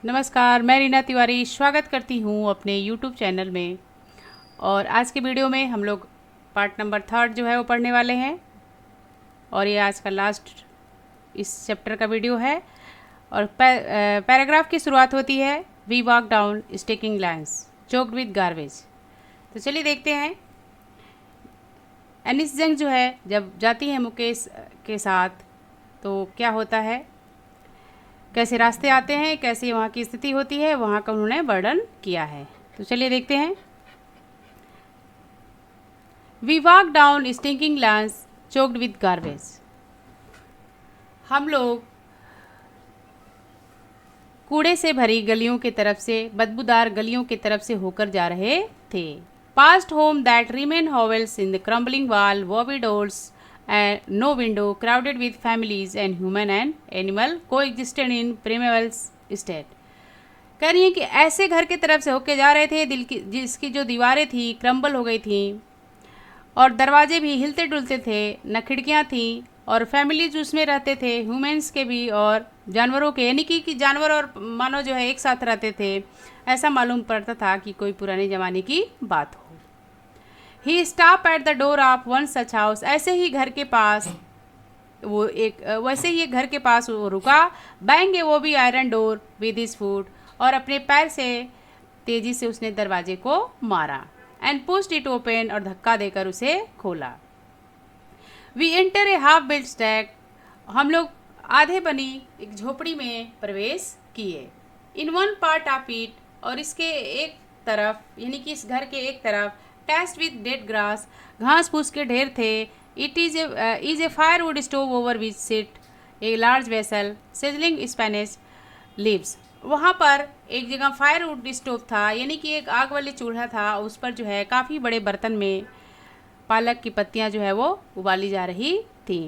नमस्कार, मैं रीना तिवारी स्वागत करती हूँ अपने YouTube चैनल में। और आज के वीडियो में हम लोग पार्ट नंबर 3 जो है वो पढ़ने वाले हैं। और ये आज का लास्ट इस चैप्टर का वीडियो है। और पैराग्राफ की शुरुआत होती है, we walk down staking lines choked with garbage. तो चलिए देखते हैं। एनिस जंग जो है जब जाती है मुकेश के साथ, तो क्या होता है, कैसे रास्ते आते हैं, कैसे वहाँ की स्थिति होती है, वहाँ का उन्होंने वर्णन किया है। तो चलिए देखते हैं। We walk down stinking lands choked with garbage. हम लोग कूड़े से भरी गलियों की तरफ से, बदबूदार गलियों की तरफ से होकर जा रहे थे। Past home that remain hovels in the crumbling wall, wobbly doors and no window, crowded with families and human and animal coexisted in primeval state। कह रही है कि ऐसे घर की तरफ से होके जा रहे थे जिसकी जो दीवारें थी क्रम्बल हो गई थी और दरवाजे भी हिलते डुलते थे, न खिड़कियाँ थी और फैमिलीज उसमें रहते थे, ह्यूमंस के भी और जानवरों के, यानी कि जानवर और मानव जो है एक साथ रहते थे। ऐसा मालूम पड़ता था कि कोई पुराने ज़माने की बात हो। He stop at the door of one such house. ऐसे ही घर के पास वो रुका। बैंग वो भी iron door with his foot, और अपने पैर से तेजी से उसने दरवाजे को मारा। एंड पुश्ड इट ओपन, और धक्का देकर उसे खोला। We enter a half built stack. हम लोग आधे बनी एक झोपड़ी में प्रवेश किए। In one part of it, और इसके एक तरफ, यानी कि इस घर के एक तरफ, टैस्ट विद डेड ग्रास, घास फूस के ढेर थे। It is a firewood stove over which sit a large vessel sizzling Spanish leaves. वहाँ पर एक जगह फायरवुड स्टोव था, यानी कि एक आग वाले चूल्हा था, उस पर जो है काफ़ी बड़े बर्तन में पालक की पत्तियाँ जो है वो उबाली जा रही थी।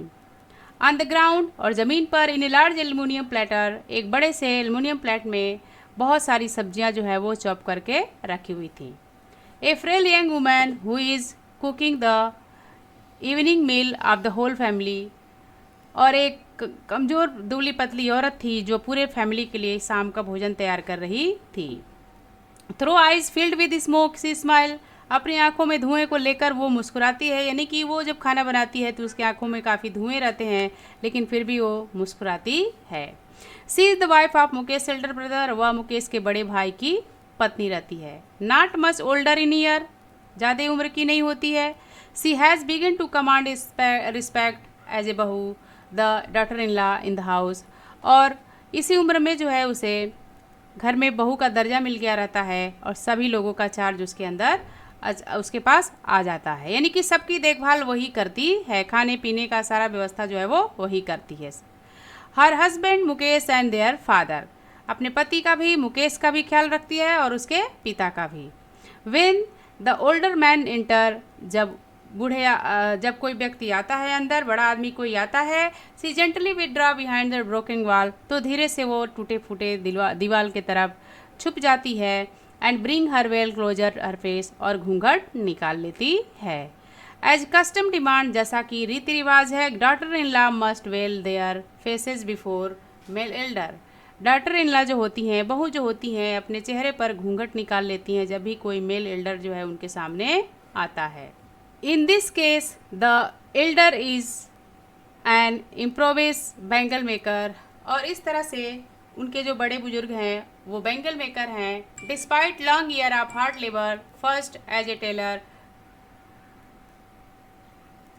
ऑन द ग्राउंड, और ज़मीन पर, इन ए लार्ज एल्युमिनियम प्लेटर, एक बड़े से एल्युमिनियम प्लेट में बहुत सारी सब्जियाँ जो है वो चॉप करके रखी हुई थी। A frail young woman who is cooking the evening meal of the whole family, और एक कमज़ोर दुबली पतली औरत थी जो पूरे फैमिली के लिए शाम का भोजन तैयार कर रही थी। Throw eyes field with smoke she smile, अपनी आंखों में धुएं को लेकर वो मुस्कुराती है, यानी कि वो जब खाना बनाती है तो उसकी आंखों में काफ़ी धुएं रहते हैं, लेकिन फिर भी वो मुस्कुराती है। She is the wife of Mukesh elder brother, वह मुकेश के बड़े भाई की पत्नी रहती है। Not much older in year, ज़्यादा उम्र की नहीं होती है। She has begun to command respect as a bahu the daughter in law in the house, और इसी उम्र में जो है उसे घर में बहू का दर्जा मिल गया रहता है और सभी लोगों का चार्ज उसके अंदर उसके पास आ जाता है, यानी कि सबकी देखभाल वही करती है, खाने पीने का सारा व्यवस्था जो है वो वही करती है। Her husband Mukesh and their father, अपने पति का भी, मुकेश का भी ख्याल रखती है और उसके पिता का भी। When the older man inter, जब कोई व्यक्ति आता है अंदर, बड़ा आदमी कोई आता है, she gently withdraw behind the broken wall, तो धीरे से वो टूटे फूटे दीवार की तरफ छुप जाती है। And bring her veil closer her face, और घूंघट निकाल लेती है। एज कस्टम डिमांड, जैसा कि रीति रिवाज है, daughter in law must veil their faces before male elder, daughter in law जो होती हैं, बहू जो होती हैं, अपने चेहरे पर घूंघट निकाल लेती हैं जब भी कोई मेल एल्डर जो है उनके सामने आता है। In this case the elder is an improvise bangle maker, और इस तरह से उनके जो बड़े बुजुर्ग हैं वो बैंगल मेकर हैं। Despite long year of hard labour, first as a tailor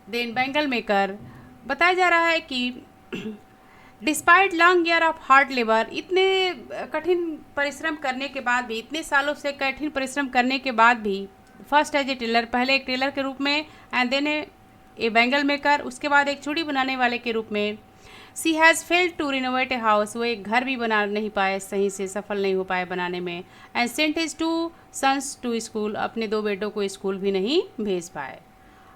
then bangle maker. बताया जा रहा है कि despite long year of hard labour, इतने कठिन परिश्रम करने के बाद भी, इतने सालों से कठिन परिश्रम करने के बाद भी, फर्स्ट एज ए टेलर, पहले एक टेलर के रूप में, and then a bangle maker, उसके बाद एक चूड़ी बनाने वाले के रूप में। She has failed to renovate a house, वो एक घर भी बना नहीं पाए, सही से सफल नहीं हो पाए बनाने में। And sent his 2 sons to school, अपने 2 बेटों को स्कूल भी नहीं भेज पाए।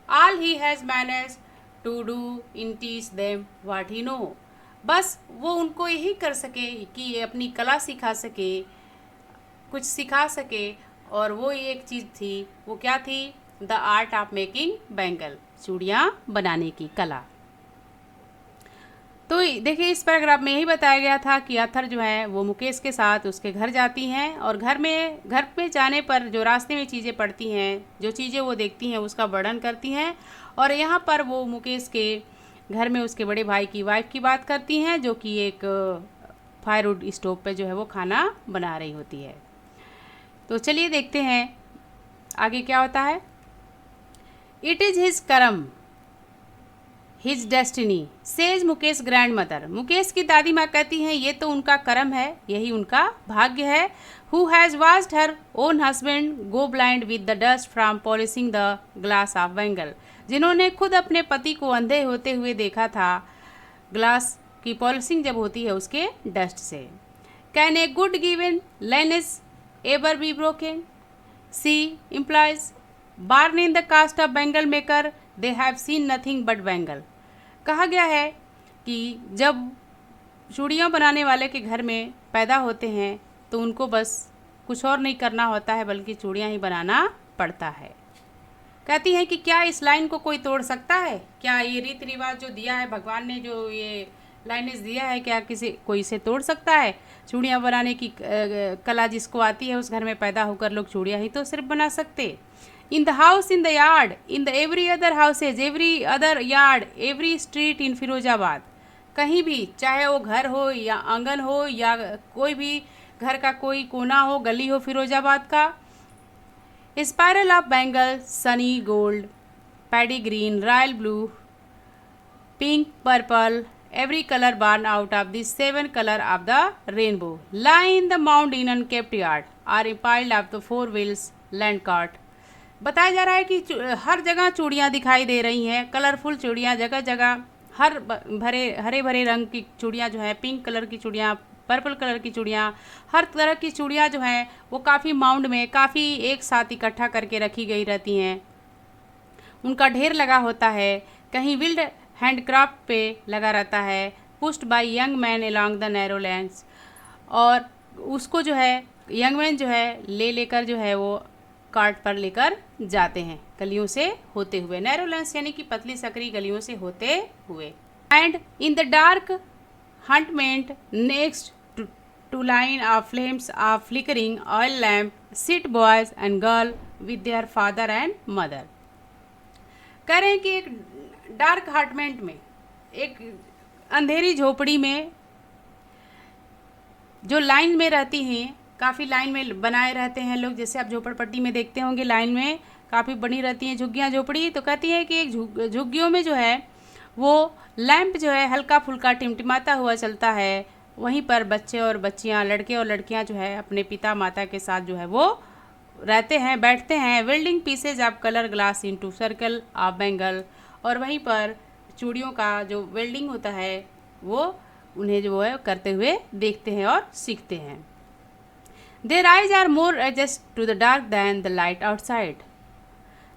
All he has manage to do in teach them what he know, बस वो उनको यही कर सके कि अपनी कला सिखा सके, कुछ सिखा सके, और वो एक चीज़ थी, वो क्या थी? The art of making bangle, चूड़ियाँ बनाने की कला। तो देखिए इस पैराग्राफ में यही बताया गया था कि आर्थर जो है वो मुकेश के साथ उसके घर जाती हैं और घर में जाने पर जो रास्ते में चीज़ें पड़ती हैं, जो चीज़ें वो देखती हैं उसका वर्णन करती हैं। और यहाँ पर वो मुकेश के घर में उसके बड़े भाई की वाइफ की बात करती हैं, जो कि एक फायरवुड स्टोव पे जो है वो खाना बना रही होती है। तो चलिए देखते हैं आगे क्या होता है। इट इज़ हिज करम his destiny says Mukesh grand mother. Mukesh की दादी माँ कहती हैं ये तो उनका कर्म है, यही उनका भाग्य है। Who has watched her own husband go blind with the dust from polishing the glass of Bengal. जिन्होंने खुद अपने पति को अंधे होते हुए देखा था ग्लास की पॉलिशिंग जब होती है उसके डस्ट से। Can a good given lines ever be broken? She implies born in the caste of Bengal maker they have seen nothing but Bengal। कहा गया है कि जब चूड़ियाँ बनाने वाले के घर में पैदा होते हैं तो उनको बस कुछ और नहीं करना होता है बल्कि चूड़ियाँ ही बनाना पड़ता है। कहती हैं कि क्या इस लाइन को कोई तोड़ सकता है? क्या ये रीति रिवाज जो दिया है भगवान ने, जो ये लाइनेज दिया है, क्या कोई इसे तोड़ सकता है? चूड़ियाँ बनाने की कला जिसको आती है उस घर में पैदा होकर लोग चूड़ियाँ ही तो सिर्फ बना सकते। In the house in the yard in the every other houses every other yard every street in Firozabad. कहीं भी, चाहे वो घर हो या आंगन हो या कोई भी घर का कोई कोना हो, गली हो फिरोजाबाद का। Spiral of Bengal Sunny gold paddy green royal blue pink purple every color born out of the 7 color of the rainbow lie in the mound in unkept yard are piled up the 4 wheels land cart। बताया जा रहा है कि हर जगह चूड़ियाँ दिखाई दे रही हैं, कलरफुल चूड़ियाँ जगह जगह, हरे भरे रंग की चूड़ियाँ जो है, पिंक कलर की चूड़ियाँ, पर्पल कलर की चूड़ियाँ, हर तरह की चूड़ियाँ जो हैं वो काफ़ी माउंड में काफ़ी एक साथ इकट्ठा करके रखी गई रहती हैं। उनका ढेर लगा होता है, कहीं विल्ड हैंडक्राफ्ट पे लगा रहता है। Pushed by young man along the narrow lands, और उसको जो है यंग मैन जो है लेकर जो है वो कार्ट पर लेकर जाते हैं गलियों से होते हुए। नैरो लैंड्स यानी कि पतली सकरी गलियों से होते हुए। And in the dark hutment next to line of flames of flickering oil lamp sit boys and girl with their father and mother. कह रहे हैं कि एक डार्क हार्टमेंट में, एक अंधेरी झोपड़ी में जो लाइन में रहती हैं, काफ़ी लाइन में बनाए रहते हैं लोग, जैसे आप झोपड़पट्टी में देखते होंगे लाइन में काफ़ी बनी रहती हैं झुग्गियाँ झोपड़ी। तो कहती है कि एक झुग्गियों में जो है वो लैंप जो है हल्का फुल्का टिमटिमाता हुआ चलता है। वहीं पर बच्चे और बच्चियाँ, लड़के और लड़कियाँ जो है अपने पिता माता के साथ जो है वो रहते हैं, बैठते हैं। Welding pieces of colour glass into circle of Bengal, और वहीं पर चूड़ियों का जो वेल्डिंग होता है वो उन्हें जो है करते हुए देखते हैं और सीखते हैं। Their eyes are more adjust to the dark than the light outside.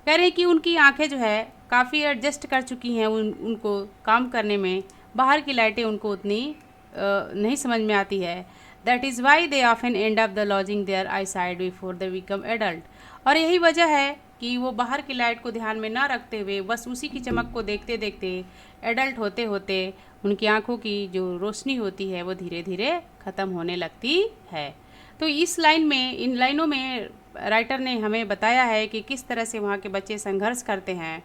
कह रहे हैं कि उनकी आंखें जो है काफ़ी एडजस्ट कर चुकी हैं उनको काम करने में, बाहर की लाइटें उनको उतनी नहीं समझ में आती है। That is why they often end of the lodging their eye side before they become adult. और यही वजह है कि वो बाहर की लाइट को ध्यान में ना रखते हुए बस उसी की चमक को देखते देखते एडल्ट होते होते उनकी आंखों की जो रोशनी होती है वो धीरे धीरे ख़त्म होने लगती है। तो इस लाइन में, इन लाइनों में राइटर ने हमें बताया है कि किस तरह से वहाँ के बच्चे संघर्ष करते हैं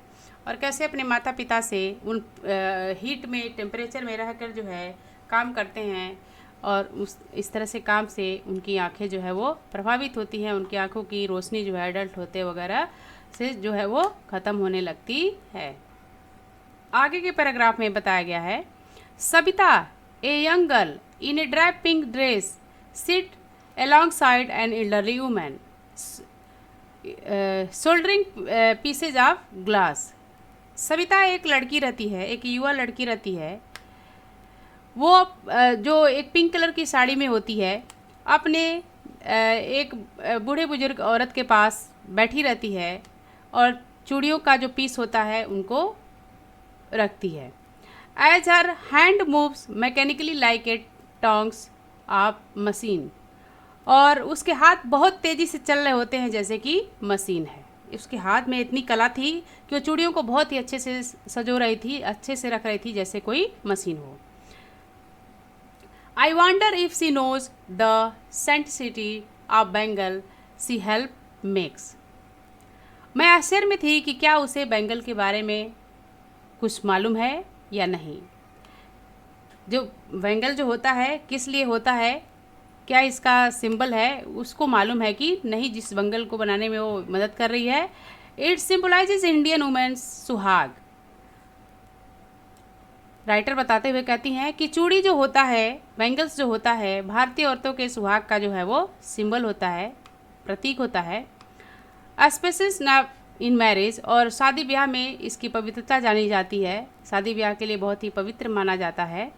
और कैसे अपने माता पिता से उन हीट में, टेम्परेचर में रहकर जो है काम करते हैं, और इस तरह से काम से उनकी आंखें जो है वो प्रभावित होती हैं, उनकी आंखों की रोशनी जो है एडल्ट होते वगैरह से जो है वो ख़त्म होने लगती है। आगे के पैराग्राफ में बताया गया है, Sabita a young girl in a dry pink dress sit alongside an elderly woman soldering pieces of glass। Savita एक लड़की रहती है, एक युवा लड़की रहती है, वो जो एक पिंक कलर की साड़ी में होती है, अपने एक बूढ़े बुजुर्ग औरत के पास बैठी रहती है और चूड़ियों का जो पीस होता है उनको रखती है। As her hand moves mechanically like a tongs of machine, और उसके हाथ बहुत तेज़ी से चल रहे होते हैं जैसे कि मशीन है। उसके हाथ में इतनी कला थी कि वो चूड़ियों को बहुत ही अच्छे से सजो रही थी, अच्छे से रख रही थी जैसे कोई मशीन हो। I wonder if she knows the sanctity of Bengal she help makes. मैं आश्चर्य में थी कि क्या उसे बेंगल के बारे में कुछ मालूम है या नहीं। जो बेंगल जो होता है किस लिए होता है, क्या इसका सिंबल है, उसको मालूम है कि नहीं, जिस बेंगल को बनाने में वो मदद कर रही है। इट सिंबलाइजेज इंडियन वुमेन्स सुहाग। राइटर बताते हुए कहती हैं कि चूड़ी जो होता है, बेंगल्स जो होता है, भारतीय औरतों के सुहाग का जो है वो सिंबल होता है, प्रतीक होता है। स्पेशलिस्ट ना इन मैरिज, और शादी ब्याह में इसकी पवित्रता जानी जाती है, शादी ब्याह के लिए बहुत ही पवित्र माना जाता है।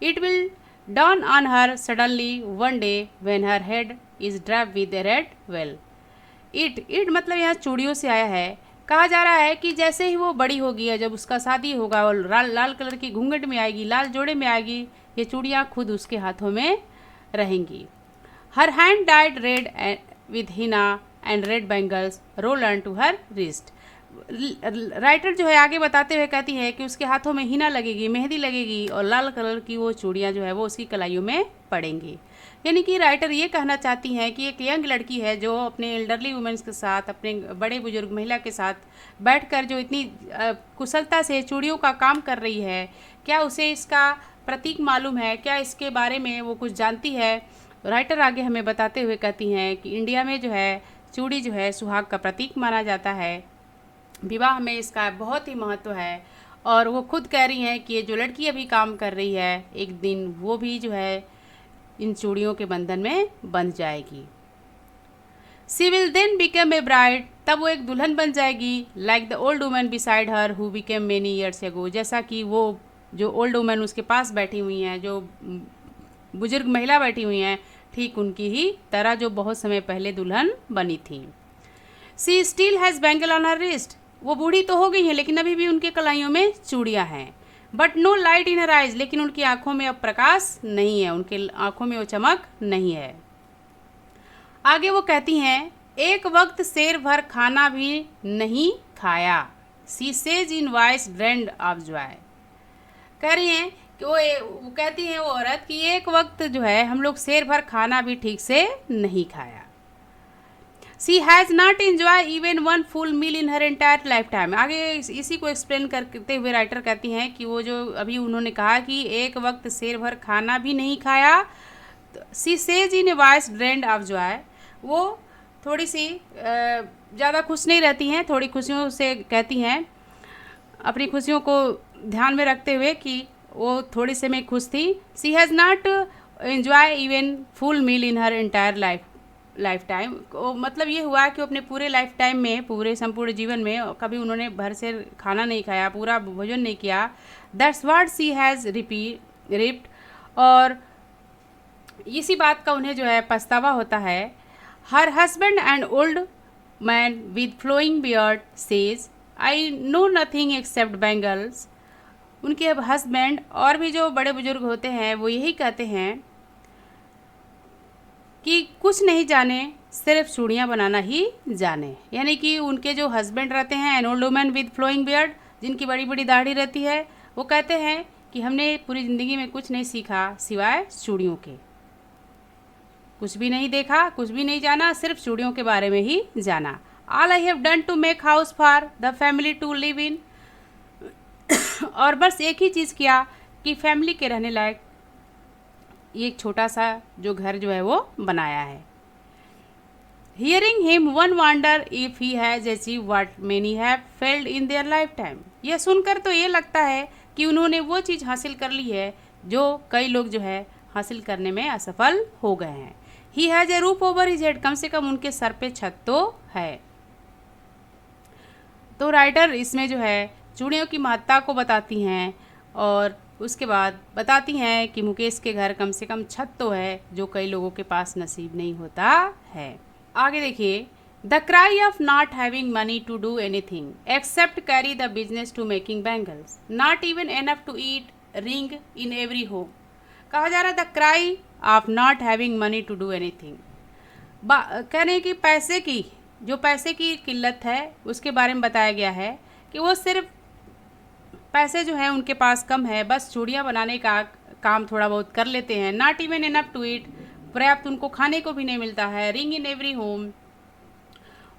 It will dawn on her suddenly one day when her head is draped with a red veil. It मतलब यहाँ चूड़ियों से आया है। कहा जा रहा है कि जैसे ही वो बड़ी होगी या जब उसका शादी होगा और लाल कलर की घूंघट में आएगी, लाल जोड़े में आएगी, ये चूड़ियाँ खुद उसके हाथों में रहेंगी। Her hand dyed red with henna and red bangles roll on to her wrist. Writer जो है आगे बताते हुए कहती है कि उसके हाथों में हिना लगेगी, मेहंदी लगेगी और लाल कलर की वो चूड़ियाँ जो है वो उसकी कलाइयों में पड़ेंगी। यानी कि राइटर ये कहना चाहती हैं कि एक यंग लड़की है जो अपने एल्डरली वुमेन्स के साथ, अपने बड़े बुजुर्ग महिला के साथ बैठकर जो इतनी कुशलता से चूड़ियों का काम कर रही है, क्या उसे इसका प्रतीक मालूम है, क्या इसके बारे में वो कुछ जानती है। राइटर आगे हमें बताते हुए कहती हैं कि इंडिया में जो है चूड़ी जो है सुहाग का प्रतीक माना जाता है, विवाह में इसका बहुत ही महत्व है। और वो खुद कह रही हैं कि ये जो लड़की अभी काम कर रही है, एक दिन वो भी जो है इन चूड़ियों के बंधन में बंध जाएगी। She will then become a bride, तब वो एक दुल्हन बन जाएगी। Like the old woman beside her who became many years ago, जैसा कि वो जो ओल्ड वुमन उसके पास बैठी हुई हैं, जो बुजुर्ग महिला बैठी हुई हैं, ठीक उनकी ही तरह जो बहुत समय पहले दुल्हन बनी थी। She still has bangle on her wrist, वो बूढ़ी तो हो गई हैं लेकिन अभी भी उनके कलाइयों में चूड़ियाँ हैं। But no light in her eyes, लेकिन उनकी आंखों में अब प्रकाश नहीं है, उनके आंखों में वो चमक नहीं है। आगे वो कहती हैं एक वक्त शेर भर खाना भी नहीं खाया। She says in voice drained of Joy, कह रही हैं कि वो कहती हैं वो औरत कि एक वक्त जो है हम लोग शेर भर खाना भी ठीक से नहीं खाया। She has not enjoy even one full meal in her entire life time. आगे इसी को एक्सप्लेन करते हुए राइटर कहती हैं कि वो जो अभी उन्होंने कहा कि एक वक्त शेर भर खाना भी नहीं खाया, she says in a voice drained of Joy, वो थोड़ी सी ज़्यादा खुश नहीं रहती हैं, थोड़ी खुशियों से कहती हैं, अपनी खुशियों को ध्यान में रखते हुए कि वो थोड़ी से में खुश थी। She has not enjoy even full meal in her entire life time, मतलब ये हुआ कि अपने पूरे लाइफ टाइम में, पूरे संपूर्ण जीवन में कभी उन्होंने भर से खाना नहीं खाया, पूरा भोजन नहीं किया। That's what she has ripped, और इसी बात का उन्हें जो है पछतावा होता है। Her husband and old man with flowing beard says I know nothing except bangles. उनके हस्बैंड और भी जो बड़े बुजुर्ग होते हैं वो यही कहते हैं कि कुछ नहीं जाने, सिर्फ चूड़ियाँ बनाना ही जाने। यानी कि उनके जो हस्बैंड रहते हैं, an old woman with flowing beard, जिनकी बड़ी बड़ी दाढ़ी रहती है, वो कहते हैं कि हमने पूरी ज़िंदगी में कुछ नहीं सीखा सिवाय चूड़ियों के, कुछ भी नहीं देखा, कुछ भी नहीं जाना, सिर्फ चूड़ियों के बारे में ही जाना। All I have done to make house for the family to live in, और बस एक ही चीज़ किया कि फैमिली के रहने लायक एक छोटा सा जो घर जो है वो बनाया है। Hearing him one wonder if he has achieve what many have failed in their life time. यह सुनकर तो ये लगता है कि उन्होंने वो चीज़ हासिल कर ली है जो कई लोग जो है हासिल करने में असफल हो गए हैं। He has a roof over his head, कम से कम उनके सर पे छत तो है। तो राइटर इसमें जो है चूड़ियों की महत्ता को बताती हैं और उसके बाद बताती हैं कि मुकेश के घर कम से कम छत तो है, जो कई लोगों के पास नसीब नहीं होता है। आगे देखिए, the cry of not having money to do anything except carry the business to making bangles, not even enough to eat ring in every home. कहा जा रहा है the cry of not having money to do anything, कह रहे हैं कि पैसे की किल्लत है उसके बारे में बताया गया है कि वो सिर्फ पैसे जो है उनके पास कम है, बस चूड़ियाँ बनाने का काम थोड़ा बहुत कर लेते हैं। Not even enough to eat, पर्याप्त उनको खाने को भी नहीं मिलता है। रिंग इन एवरी होम,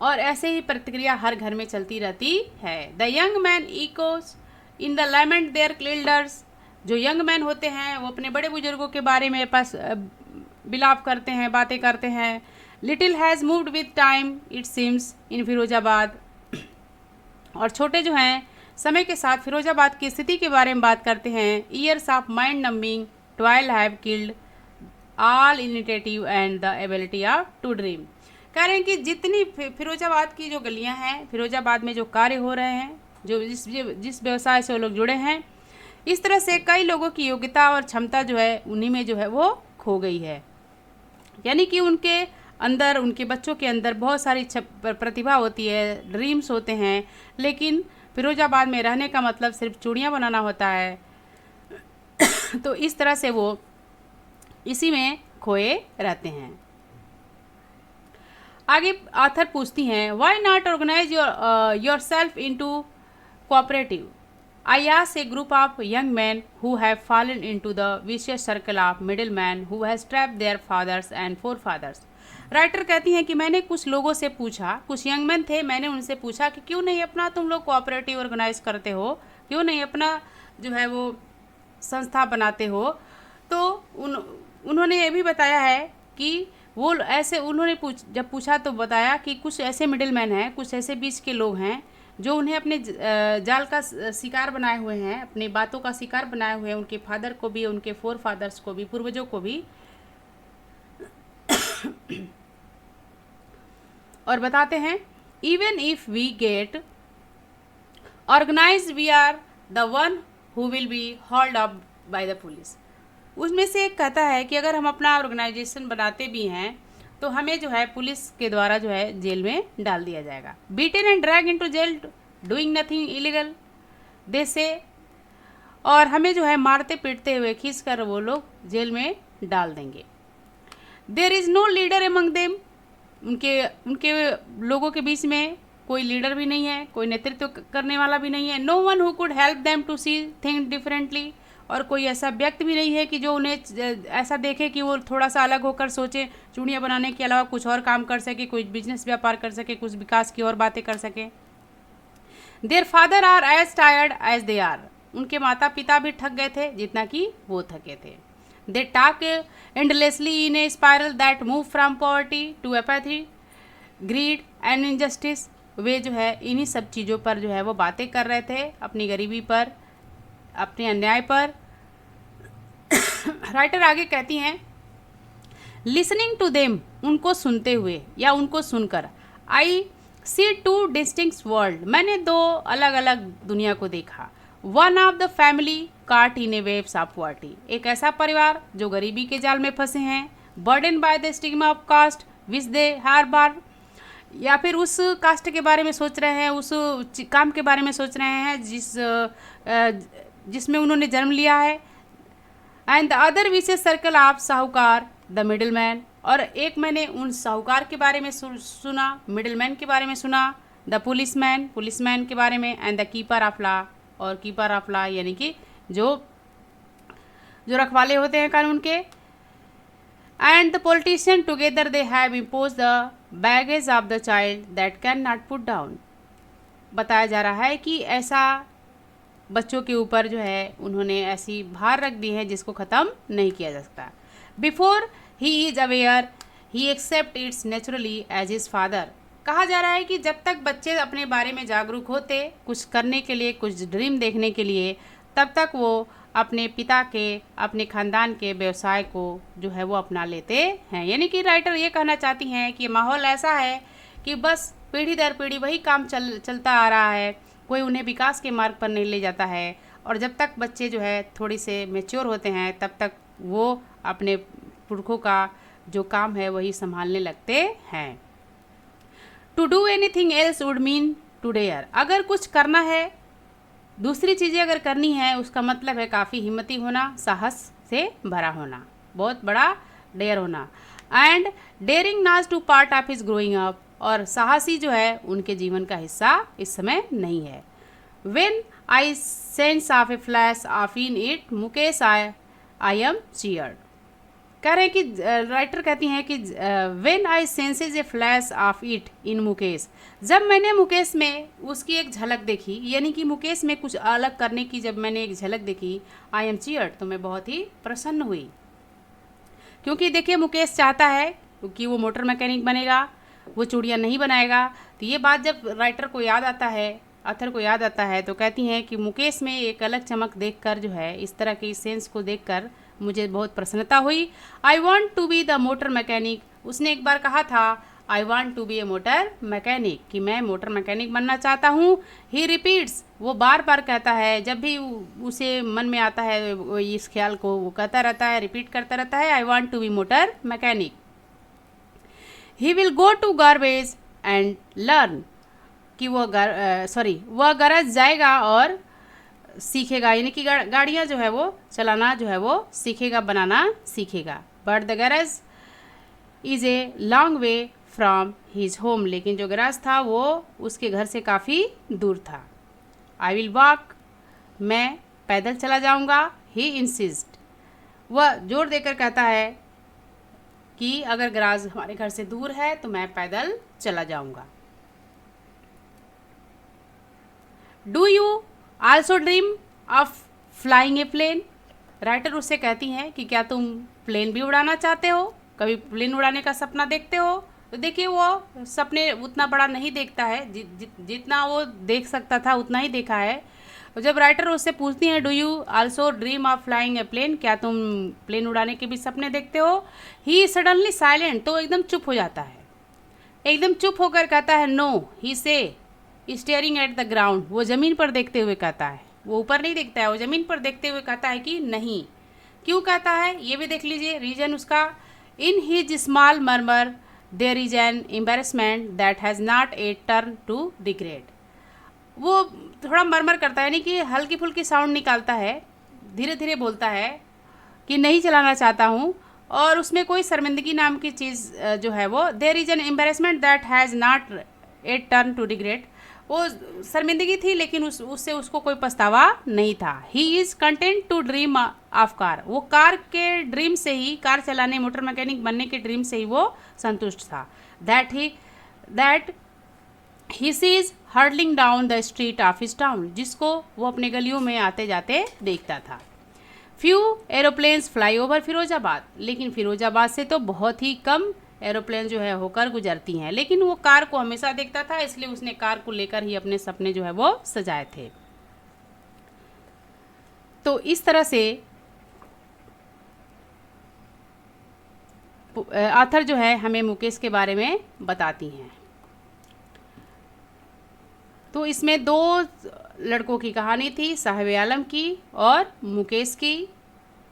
और ऐसे ही प्रतिक्रिया हर घर में चलती रहती है। The young man echoes in the lament their children, जो यंग मैन होते हैं वो अपने बड़े बुजुर्गों के बारे में बिलाप करते हैं, बातें करते हैं। Little has moved with time it seems in Firozabad, और छोटे जो हैं समय के साथ फिरोजाबाद की स्थिति के बारे में बात करते हैं। Years of mind numbing toil have killed all initiative and the ability of to dream. कह रहे हैं कि जितनी फिरोजाबाद की जो गलियां हैं, फिरोजाबाद में जो कार्य हो रहे हैं, जो जिस व्यवसाय से वो लोग जुड़े हैं, इस तरह से कई लोगों की योग्यता और क्षमता जो है उन्हीं में जो है वो खो गई है। यानी कि उनके अंदर, उनके बच्चों के अंदर बहुत सारी प्रतिभा होती है, ड्रीम्स होते हैं, लेकिन फिरोजाबाद में रहने का मतलब सिर्फ चूड़ियाँ बनाना होता है। तो इस तरह से वो इसी में खोए रहते हैं। आगे ऑथर पूछती हैं, why not organise yourself into cooperative? I ask a group of young men who have fallen into the vicious circle of middlemen who has trapped their fathers and forefathers. Writer कहती हैं कि मैंने कुछ लोगों से पूछा, कुछ young man थे, मैंने उनसे पूछा कि क्यों नहीं अपना तुम लोग कोऑपरेटिव ऑर्गेनाइज करते हो, क्यों नहीं अपना जो है वो संस्था बनाते हो। तो उन्होंने ये भी बताया है कि वो ऐसे, उन्होंने जब पूछा तो बताया कि कुछ ऐसे मिडिल मैन हैं, कुछ ऐसे बीच के लोग हैं जो उन्हें अपने जाल का शिकार बनाए हुए हैं, अपनी बातों का शिकार बनाए हुए हैं, उनके फादर को भी, उनके फोर फादर्स को भी, पूर्वजों को भी। और बताते हैं, even if we get organise we are the one who will be hauled up by the police. उसमें से एक कहता है कि अगर हम अपना ऑर्गेनाइजेशन बनाते भी हैं तो हमें जो है पुलिस के द्वारा जो है जेल में डाल दिया जाएगा। Beaten and drag into jail doing nothing illegal they say, और हमें जो है मारते पीटते हुए खींच कर वो लोग जेल में डाल देंगे। There is no leader among them, उनके लोगों के बीच में कोई लीडर भी नहीं है, कोई नेतृत्व करने वाला भी नहीं है। No one who could help them to see thing differently, और कोई ऐसा व्यक्ति भी नहीं है कि जो उन्हें ऐसा देखे कि वो थोड़ा सा अलग होकर सोचे, चूड़ियाँ बनाने के अलावा कुछ और काम कर सके, कुछ बिजनेस व्यापार कर सके, कुछ विकास की और बातें कर सके। Their father are as tired as they are, उनके माता पिता भी थक गए थे जितना कि वो थके थे। They talk endlessly in a spiral that move from poverty to apathy greed and injustice, वे जो है इन्हीं सब चीज़ों पर जो है वो बातें कर रहे थे, अपनी गरीबी पर, अपने अन्याय पर। राइटर आगे कहती हैं, लिसनिंग टू देम, उनको सुनते हुए या उनको सुनकर, आई सी टू डिस्टिंक्ट वर्ल्ड, मैंने दो अलग अलग दुनिया को देखा। वन ऑफ द फैमिली काट इन ए वेव्स ऑफ पॉवर्टी, एक ऐसा परिवार जो गरीबी के जाल में फंसे हैं, burden by the stigma of caste which they harbour, या फिर उस कास्ट के बारे में सोच रहे हैं, उस काम के बारे में सोच रहे हैं जिसमें उन्होंने जन्म लिया है। एंड द अदर विशेष circle of sahukar the middle man, और एक मैंने उन साहूकार के बारे में सुना, मिडिल मैन के बारे में सुना, द पुलिसमैन के बारे में, and the keeper of law, और कीपर ऑफ लॉ यानी कि जो रखवाले होते हैं कानून के। And the politician together they have impose the baggage of the child that can not put down, बताया जा रहा है कि ऐसा बच्चों के ऊपर जो है उन्होंने ऐसी भार रख दी है जिसको ख़त्म नहीं किया जा सकता। Before he is aware he accept its naturally as his father, कहा जा रहा है कि जब तक बच्चे अपने बारे में जागरूक होते, कुछ करने के लिए, कुछ ड्रीम देखने के लिए, तब तक वो अपने पिता के, अपने ख़ानदान के व्यवसाय को जो है वो अपना लेते हैं। यानी कि राइटर ये कहना चाहती हैं कि माहौल ऐसा है कि बस पीढ़ी दर पीढ़ी वही काम चलता आ रहा है, कोई उन्हें विकास के मार्ग पर नहीं ले जाता है, और जब तक बच्चे जो है थोड़ी से मैच्योर होते हैं तब तक वो अपने पुरखों का जो काम है वही संभालने लगते हैं। To do anything else would mean to dare, अगर कुछ करना है, दूसरी चीज़ें अगर करनी है, उसका मतलब है काफ़ी हिम्मती होना, साहस से भरा होना, बहुत बड़ा डेयर होना। And daring not to part of his growing up, और साहसी जो है उनके जीवन का हिस्सा इस समय नहीं है। When I sense of A flash of in it Mukesh I I am cheered. कह रहे हैं कि राइटर कहती हैं कि when I senses A flash of it in Mukesh, जब मैंने मुकेश में उसकी एक झलक देखी, यानी कि मुकेश में कुछ अलग करने की जब मैंने एक झलक देखी, आई एम चीयर्ड, तो मैं बहुत ही प्रसन्न हुई। क्योंकि देखिए मुकेश चाहता है कि वो मोटर मैकेनिक बनेगा, वो चूड़ियाँ नहीं बनाएगा। तो ये बात जब राइटर को याद आता है, ऑथर को याद आता है, तो कहती हैं कि मुकेश में एक अलग चमक देखकर जो है, इस तरह की सेंस को देखकर मुझे बहुत प्रसन्नता हुई। I want to be the motor mechanic, उसने एक बार कहा था I want to be a motor mechanic, कि मैं मोटर मैकेनिक बनना चाहता हूँ। ही रिपीट्स, वो बार बार कहता है, जब भी उसे मन में आता है इस ख्याल को वो कहता रहता है, रिपीट करता रहता है, I want to be motor mechanic. He will go to garbage and learn, कि वह गरज जाएगा और सीखेगा, यानी कि गाड़ियाँ जो है वो चलाना जो है वो सीखेगा, बनाना सीखेगा। But the garage is a long way from his home, लेकिन जो गैराज था वो उसके घर से काफ़ी दूर था। आई विल वॉक, मैं पैदल चला जाऊँगा। ही इंसिस्ट, वह जोर देकर कहता है कि अगर गैराज हमारे घर से दूर है तो मैं पैदल चला जाऊँगा। Do you also dream of flying a plane, writer उससे कहती हैं कि क्या तुम प्लेन भी उड़ाना चाहते हो, कभी प्लेन उड़ाने का सपना देखते हो। तो देखिए वो सपने उतना बड़ा नहीं देखता है, जितना वो देख सकता था उतना ही देखा है। तो जब राइटर उससे पूछती हैं do you also dream of flying a plane, क्या तुम प्लेन उड़ाने के भी सपने देखते हो, ही सडनली साइलेंट, तो एकदम चुप हो जाता है, एकदम चुप होकर कहता है नो, ही से स्टेयरिंग एट द ग्राउंड, वो ज़मीन पर देखते हुए कहता है, वो ऊपर नहीं देखता है, वो ज़मीन पर देखते हुए कहता है कि नहीं। क्यों कहता है ये भी देख लीजिए रीजन उसका। In his small murmur there is an embarrassment that has not a turn to regret, वो थोड़ा मरमर करता है, यानी कि हल्की फुल्की साउंड निकालता है, धीरे धीरे बोलता है कि नहीं चलाना चाहता हूँ, और उसमें कोई शर्मिंदगी नाम की चीज़ जो है वो, there is an embarrassment that has not a turn to regret, वो शर्मिंदगी थी लेकिन उससे उसको कोई पछतावा नहीं था। He is content to dream of car, वो कार के ड्रीम से ही, कार चलाने मोटर मैकेनिक बनने के ड्रीम से ही वो संतुष्ट था। That he sees hurtling down the street of his town, जिसको वो अपने गलियों में आते जाते देखता था। Few aeroplanes fly over Firozabad, लेकिन फिरोजाबाद से तो बहुत ही कम एरोप्लेन जो है होकर गुजरती हैं, लेकिन वो कार को हमेशा देखता था, इसलिए उसने कार को लेकर ही अपने सपने जो है वो सजाए थे। तो इस तरह से ऑथर जो है हमें मुकेश के बारे में बताती हैं। तो इसमें दो लड़कों की कहानी थी, साहिब आलम की और मुकेश की।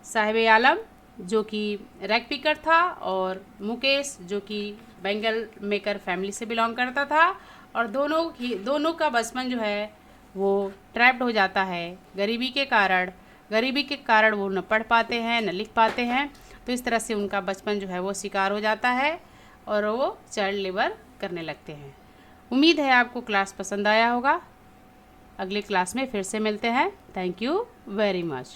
साहिब आलम जो कि रैग पिकर था और मुकेश जो कि बैंगल मेकर फैमिली से बिलोंग करता था, और दोनों का बचपन जो है वो ट्रैप्ड हो जाता है गरीबी के कारण वो न पढ़ पाते हैं न लिख पाते हैं। तो इस तरह से उनका बचपन जो है वो शिकार हो जाता है और वो चाइल्ड लेबर करने लगते हैं। उम्मीद है आपको क्लास पसंद आया होगा। अगली क्लास में फिर से मिलते हैं। Thank you very much.